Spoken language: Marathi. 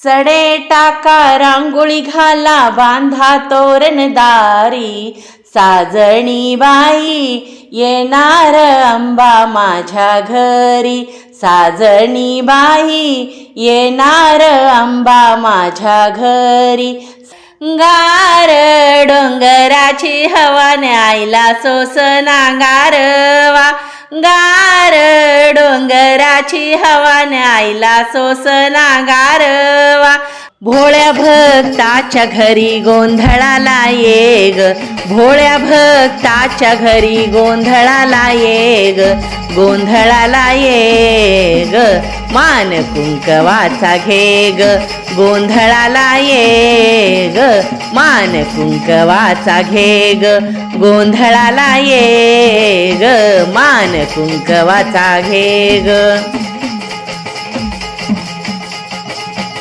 सडे टाका रांगोळी घाला बांधा तोरण दारी, साजणी बाई येणार अंबा माझ्या घरी, साजणी बाई येणार अंबा माझ्या घरी. गार डोंगराची हवा न्यायला सोसना गारवा, गार डोंगराची हवा न्यायला सोसना गारवा. भोळ्या भक्ताच्या घरी गोंधळाला ये ग, भोळ्या भक्ताच्या घरी गोंधळाला ये ग, गोंधळाला ये ग. मान कुंकवाचा घे ग, गोंधळाला ये ग, मान कुंकवाचा घे ग, गोंधळाला ये ग, मान कुंकवाचा घे ग.